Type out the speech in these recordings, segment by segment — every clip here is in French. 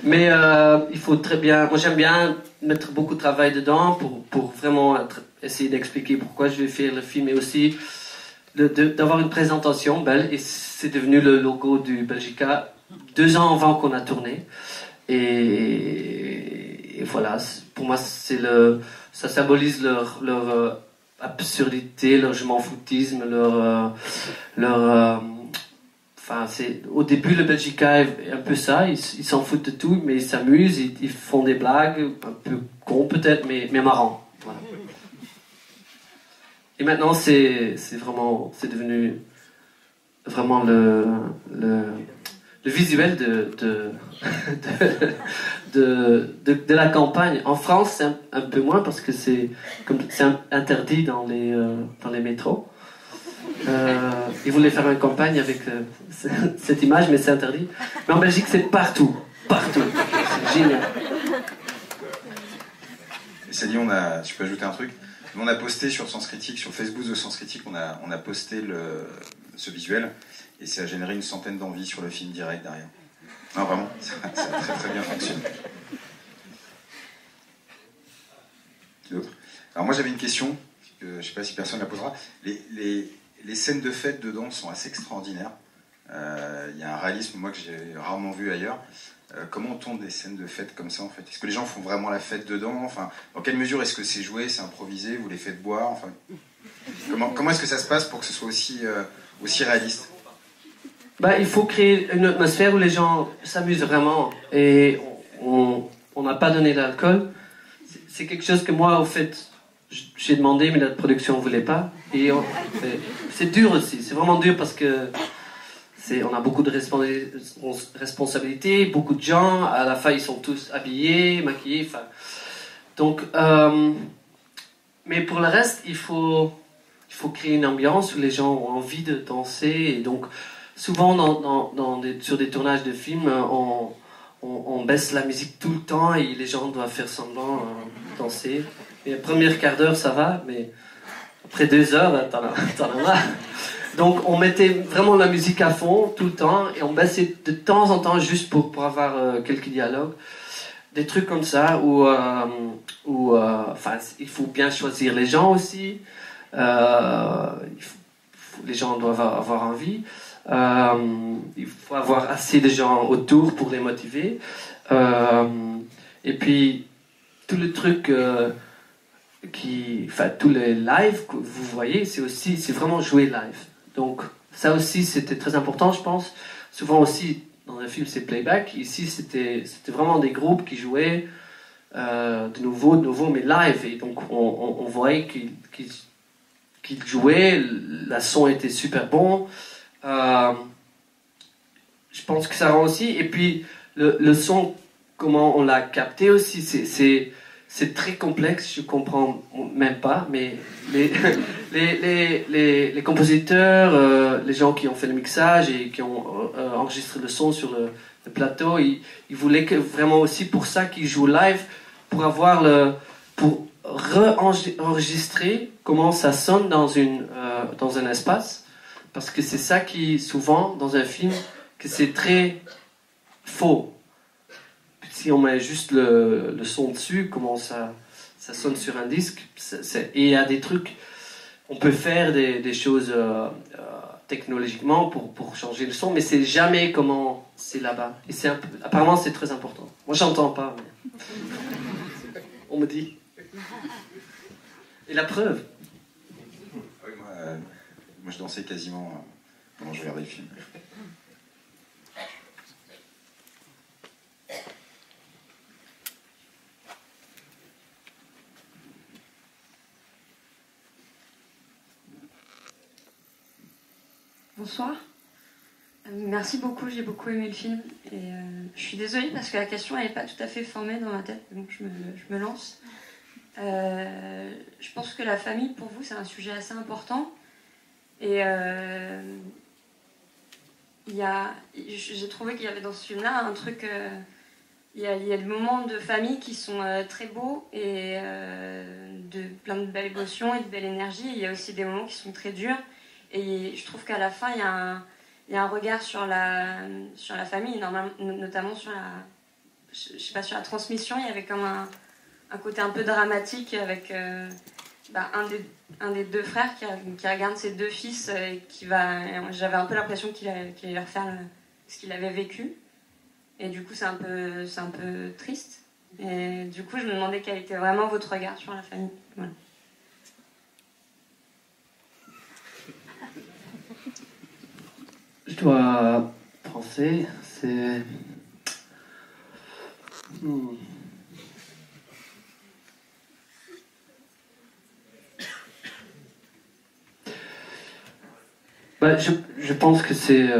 Mais il faut très bien... Moi, j'aime bien mettre beaucoup de travail dedans pour vraiment essayer d'expliquer pourquoi je vais faire le film et aussi d'avoir une présentation belle. Et c'est devenu le logo du Belgica 2 ans avant qu'on a tourné. Et voilà, pour moi, ça symbolise leur absurdité, leur je m'en foutisme, enfin, au début, le Belgica est un peu ça, ils s'en foutent de tout, mais ils s'amusent, ils font des blagues, un peu cons peut-être, mais marrants. Voilà. Et maintenant, c'est devenu vraiment le visuel de la campagne. En France, c'est un peu moins parce que c'est interdit dans les métros. Ils voulaient faire une campagne avec cette image, mais c'est interdit. Mais en Belgique, c'est partout. Partout. C'est génial. Et Céline, je peux ajouter un truc. On a posté sur Sens Critique, sur le Facebook de Sens Critique, on a posté ce visuel et ça a généré une centaine d'envies sur le film direct derrière. Non, vraiment, ça a très très bien fonctionné. Qui d'autre? Alors moi j'avais une question, que je ne sais pas si personne la posera. Les scènes de fête dedans sont assez extraordinaires. Il y a un réalisme, moi, que j'ai rarement vu ailleurs. Comment on tourne des scènes de fête comme ça, en fait? Est-ce que les gens font vraiment la fête dedans? Enfin, dans quelle mesure est-ce que c'est joué, c'est improvisé, vous les faites boire? Enfin, comment est-ce que ça se passe pour que ce soit aussi réaliste? Bah, il faut créer une atmosphère où les gens s'amusent vraiment. Et on n'a pas donné d'alcool. C'est quelque chose que moi, au fait, j'ai demandé, mais la production ne voulait pas. Et c'est dur aussi. C'est vraiment dur parce que on a beaucoup de responsabilités, beaucoup de gens. À la fin, ils sont tous habillés, maquillés. Enfin, donc, mais pour le reste, il faut créer une ambiance où les gens ont envie de danser. Et donc, souvent, sur des tournages de films, on baisse la musique tout le temps et les gens doivent faire semblant de danser. Et le premier quart d'heure, ça va, mais après 2 heures, t'en as marre. Donc, on mettait vraiment la musique à fond tout le temps et on baissait de temps en temps juste pour avoir quelques dialogues. Des trucs comme ça où enfin, il faut bien choisir les gens aussi. Les gens doivent avoir envie. Il faut avoir assez de gens autour pour les motiver. Et puis, tout le truc enfin, tous les lives que vous voyez, c'est vraiment jouer live. Donc, ça aussi, c'était très important, je pense. Souvent aussi, dans un film, c'est playback. Ici, c'était vraiment des groupes qui jouaient de nouveau, mais live. Et donc, on voyait qu'ils jouaient, la son était super bon. Je pense que ça rend aussi. Et puis, le son, comment on l'a capté aussi, c'est très complexe, je comprends même pas, mais les compositeurs, les gens qui ont fait le mixage et qui ont enregistré le son sur le plateau, ils voulaient vraiment aussi pour ça qu'ils jouent live, pour re-enregistrer comment ça sonne dans un espace, parce que c'est ça qui, souvent, dans un film, que c'est très faux. Si on met juste le son dessus, comment ça sonne sur un disque. Et il y a des trucs, on peut faire des choses technologiquement pour changer le son, mais c'est jamais comment c'est là-bas. Et apparemment, c'est très important. Moi, j'entends pas, mais on me dit. Et la preuve. Oui, moi, je dansais quasiment pendant que je regardais le film. Bonsoir. Merci beaucoup, j'ai beaucoup aimé le film. Et je suis désolée parce que la question n'est pas tout à fait formée dans ma tête. Donc je me lance. Je pense que la famille, pour vous, c'est un sujet assez important. Et j'ai trouvé qu'il y avait dans ce film-là un truc... il y a des moments de famille qui sont très beaux et plein de belles émotions et de belle énergie. Il y a aussi des moments qui sont très durs. Et je trouve qu'à la fin, il y a un regard sur la famille, notamment je sais pas, sur la transmission, il y avait comme un côté un peu dramatique avec un des deux frères qui regarde ses deux fils et j'avais un peu l'impression qu'il allait leur faire ce qu'il avait vécu. Et du coup, c'est un peu triste. Et du coup, je me demandais quel était vraiment votre regard sur la famille. Voilà. Je dois penser, c'est... Je pense que c'est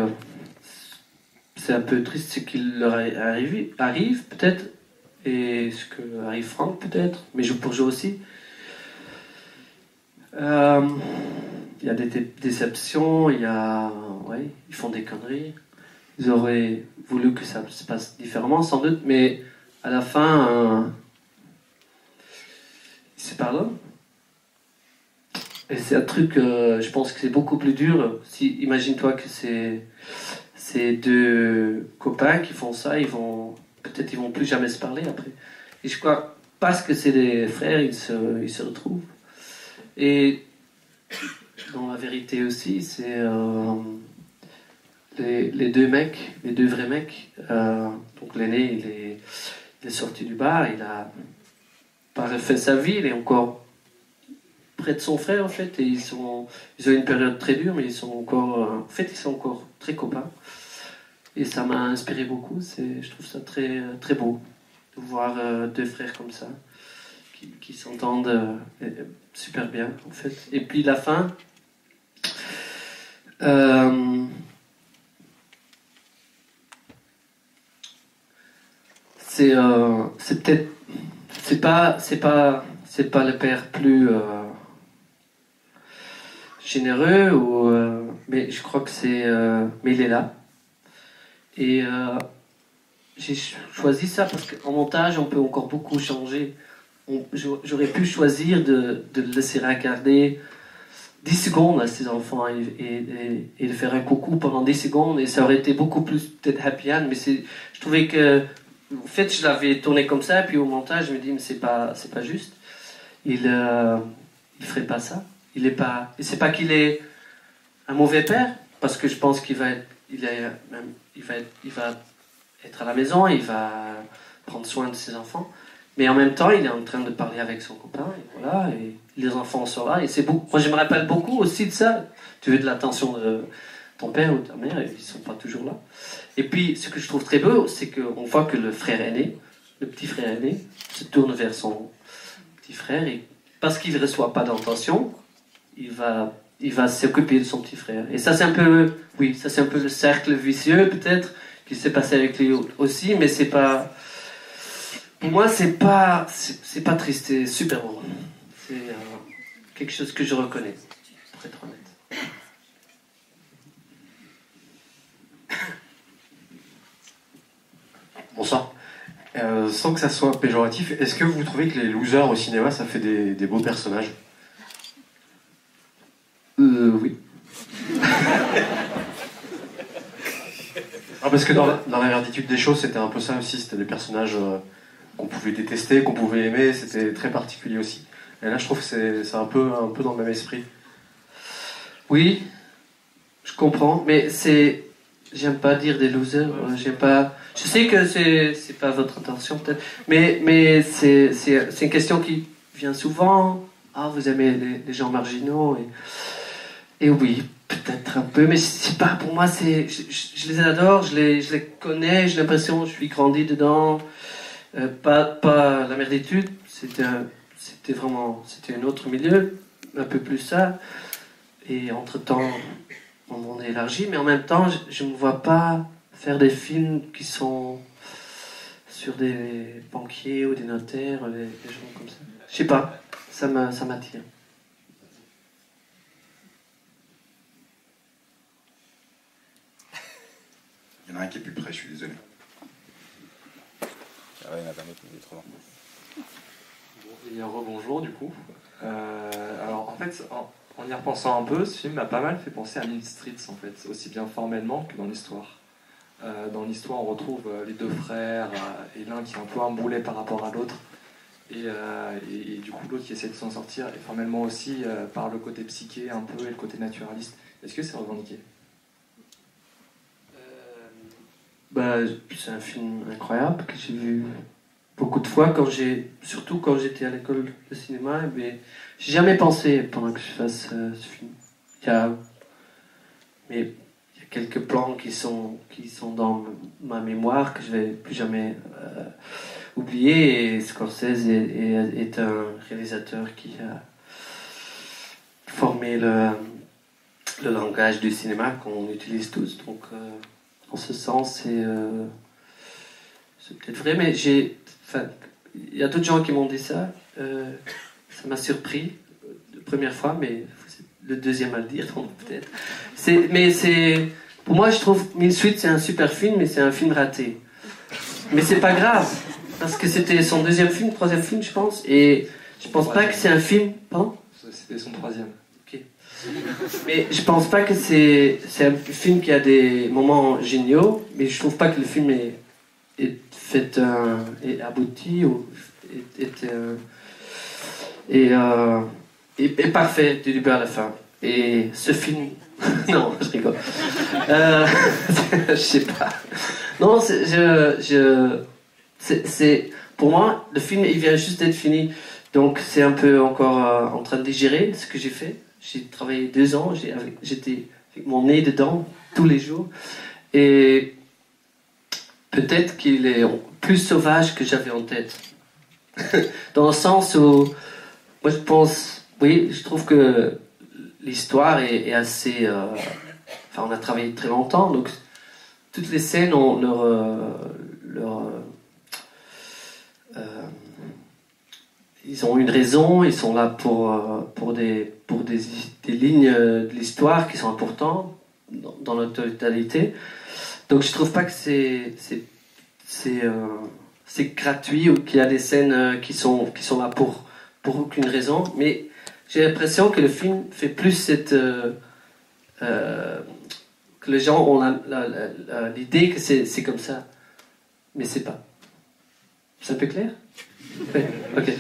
un peu triste ce qui leur arrive peut-être, et ce que arrive Franck peut-être, mais pour Joe aussi. Il y a des déceptions, ouais, ils font des conneries. Ils auraient voulu que ça se passe différemment sans doute, mais à la fin, ils se pardonnent. Et c'est un truc, je pense que c'est beaucoup plus dur. Imagine-toi que c'est deux copains qui font ça, peut-être ils vont plus jamais se parler après. Et je crois, parce que c'est des frères, ils se retrouvent. Et dans la vérité aussi, c'est les deux mecs, les deux vrais mecs. Donc l'aîné, il est sorti du bar, il a pas refait sa vie, il est encore près de son frère en fait, et ils ont une période très dure, mais ils sont encore très copains. Et ça m'a inspiré beaucoup. Je trouve ça très très beau de voir deux frères comme ça qui s'entendent super bien en fait. Et puis la fin, c'est peut-être c'est pas le père plus généreux mais je crois que mais il est là. Et j'ai choisi ça parce qu'en montage on peut encore beaucoup changer. J'aurais pu choisir de le laisser regarder 10 secondes à ses enfants et de faire un coucou pendant 10 secondes, et ça aurait été beaucoup plus peut-être happy end, mais je trouvais que en fait je l'avais tourné comme ça, et puis au montage je me dis mais c'est pas juste. Il ferait pas ça. Et c'est pas qu'il est un mauvais père, parce que je pense qu'il va être à la maison, il va prendre soin de ses enfants, mais en même temps il est en train de parler avec son copain, et voilà, et les enfants sont là, et c'est beau. Moi je me rappelle beaucoup aussi de ça. Tu veux de l'attention de ton père ou de ta mère, et ils sont pas toujours là. Et puis ce que je trouve très beau, c'est qu'on voit que le frère aîné, le petit frère aîné, se tourne vers son petit frère, et parce qu'il ne reçoit pas d'attention, il va s'occuper de son petit frère. Et ça c'est un peu le cercle vicieux peut-être qui s'est passé avec lui aussi, mais c'est pas, pour moi c'est pas triste, c'est super bon. C'est quelque chose que je reconnais, pour être honnête. Bonsoir. Sans que ça soit péjoratif, est-ce que vous trouvez que les losers au cinéma, ça fait des beaux personnages ? Oui. Parce que dans la verditude des choses, c'était un peu ça aussi. C'était des personnages qu'on pouvait détester, qu'on pouvait aimer. C'était très particulier aussi. Et là, je trouve que c'est un peu dans le même esprit. Oui, je comprends, mais j'aime pas dire des losers. Je sais que c'est pas votre intention peut-être, mais c'est une question qui vient souvent. Ah, vous aimez les gens marginaux, et oui, peut-être un peu, mais c'est pas pour moi. Je les adore, je les connais, j'ai l'impression que je suis grandi dedans. Pas la merditude, c'était un autre milieu, un peu plus ça. Et entre-temps, on m'en a élargi, mais en même temps, je ne me vois pas faire des films qui sont sur des banquiers ou des notaires, des gens comme ça. Je sais pas, ça m'attire. Il y en a un qui est plus près, je suis désolé. Ah ouais, il y en a un autre, mais il est trop long. Et rebonjour du coup. Alors en fait, en y repensant un peu, ce film m'a pas mal fait penser à Mean Streets en fait, aussi bien formellement que dans l'histoire. Dans l'histoire, on retrouve les deux frères et l'un qui est un peu un boulet par rapport à l'autre. Et du coup, l'autre qui essaie de s'en sortir, et formellement aussi par le côté psyché un peu et le côté naturaliste. Est-ce que c'est revendiqué? Bah, c'est un film incroyable que j'ai vu beaucoup de fois, surtout quand j'étais à l'école de cinéma. Mais j'ai jamais pensé pendant que je fasse ce film. Mais il y a quelques plans qui sont dans ma mémoire que je vais plus jamais oublier. Et Scorsese est un réalisateur qui a formé le langage du cinéma qu'on utilise tous. Donc, en ce sens, c'est peut-être vrai, mais il y a d'autres gens qui m'ont dit ça. Ça m'a surpris la première fois, mais c'est le deuxième à le dire, donc peut-être. Pour moi, je trouve Mean Streets, c'est un super film, mais c'est un film raté. Mais c'est pas grave, parce que c'était son deuxième film, troisième film, je pense, et je pense pas que c'est un film. Pardon ? C'était son troisième. Ok. Mais je pense pas que c'est un film qui a des moments géniaux, mais je trouve pas que le film est fait est abouti ou est parfait du début à la fin. Et ce film, non, je rigole. Je sais pas. Non, c'est pour moi le film il vient juste d'être fini, donc c'est un peu encore en train de digérer ce que j'ai fait. J'ai travaillé 2 ans, j'étais avec mon nez dedans tous les jours, et peut-être qu'il est plus sauvage que j'avais en tête. Dans le sens où, moi je pense, oui, je trouve que l'histoire est assez... on a travaillé très longtemps, donc toutes les scènes ont ils ont une raison, ils sont là pour des lignes de l'histoire qui sont importantes dans leur totalité. Donc je trouve pas que c'est gratuit ou qu'il y a des scènes qui sont là pour aucune raison, mais j'ai l'impression que le film fait plus que les gens ont l'idée que c'est comme ça, mais c'est pas. C'est un peu clair? Oui, ok.